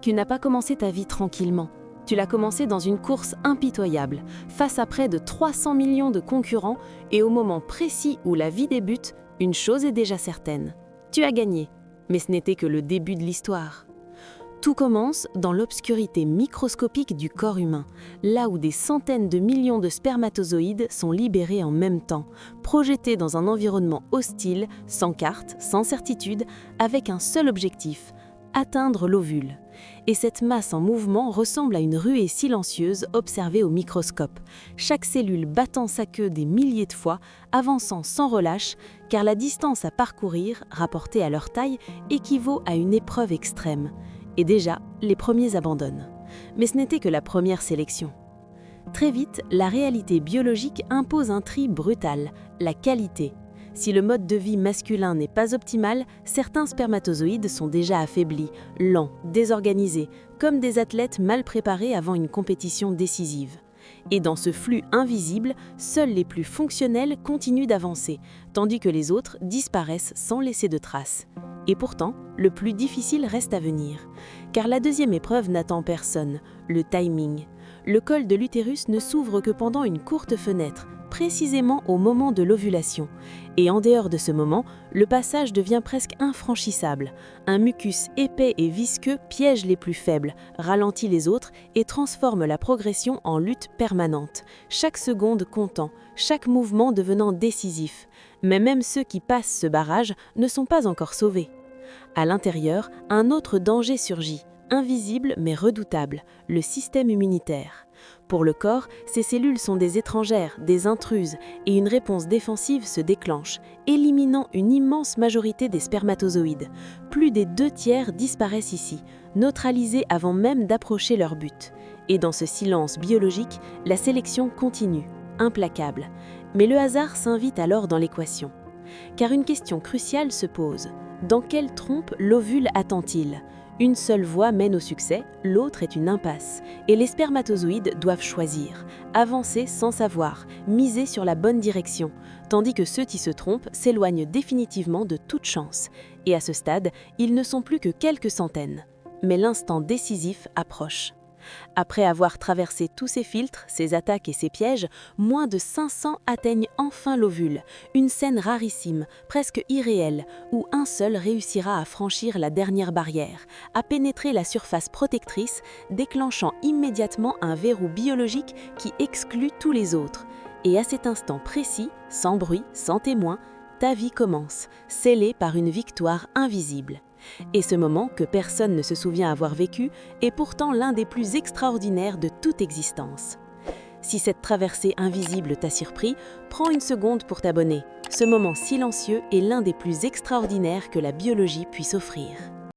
Tu n'as pas commencé ta vie tranquillement. Tu l'as commencé dans une course impitoyable, face à près de 300 millions de concurrents, et au moment précis où la vie débute, une chose est déjà certaine. Tu as gagné, mais ce n'était que le début de l'histoire. Tout commence dans l'obscurité microscopique du corps humain, là où des centaines de millions de spermatozoïdes sont libérés en même temps, projetés dans un environnement hostile, sans carte, sans certitude, avec un seul objectif, atteindre l'ovule. Et cette masse en mouvement ressemble à une ruée silencieuse observée au microscope, chaque cellule battant sa queue des milliers de fois, avançant sans relâche, car la distance à parcourir, rapportée à leur taille, équivaut à une épreuve extrême. Et déjà, les premiers abandonnent. Mais ce n'était que la première sélection. Très vite, la réalité biologique impose un tri brutal, la qualité. Si le mode de vie masculin n'est pas optimal, certains spermatozoïdes sont déjà affaiblis, lents, désorganisés, comme des athlètes mal préparés avant une compétition décisive. Et dans ce flux invisible, seuls les plus fonctionnels continuent d'avancer, tandis que les autres disparaissent sans laisser de traces. Et pourtant, le plus difficile reste à venir. Car la deuxième épreuve n'attend personne, le timing. Le col de l'utérus ne s'ouvre que pendant une courte fenêtre, précisément au moment de l'ovulation. Et en dehors de ce moment, le passage devient presque infranchissable. Un mucus épais et visqueux piège les plus faibles, ralentit les autres et transforme la progression en lutte permanente. Chaque seconde comptant, chaque mouvement devenant décisif. Mais même ceux qui passent ce barrage ne sont pas encore sauvés. À l'intérieur, un autre danger surgit, invisible mais redoutable, le système immunitaire. Pour le corps, ces cellules sont des étrangères, des intruses, et une réponse défensive se déclenche, éliminant une immense majorité des spermatozoïdes. Plus des 2/3 disparaissent ici, neutralisés avant même d'approcher leur but. Et dans ce silence biologique, la sélection continue, implacable. Mais le hasard s'invite alors dans l'équation. Car une question cruciale se pose. Dans quelle trompe l'ovule attend-il ? Une seule voie mène au succès, l'autre est une impasse. Et les spermatozoïdes doivent choisir, avancer sans savoir, miser sur la bonne direction, tandis que ceux qui se trompent s'éloignent définitivement de toute chance. Et à ce stade, ils ne sont plus que quelques centaines. Mais l'instant décisif approche. Après avoir traversé tous ces filtres, ces attaques et ces pièges, moins de 500 atteignent enfin l'ovule, une scène rarissime, presque irréelle, où un seul réussira à franchir la dernière barrière, à pénétrer la surface protectrice, déclenchant immédiatement un verrou biologique qui exclut tous les autres. Et à cet instant précis, sans bruit, sans témoin, ta vie commence, scellée par une victoire invisible. Et ce moment, que personne ne se souvient avoir vécu, est pourtant l'un des plus extraordinaires de toute existence. Si cette traversée invisible t'a surpris, prends une seconde pour t'abonner. Ce moment silencieux est l'un des plus extraordinaires que la biologie puisse offrir.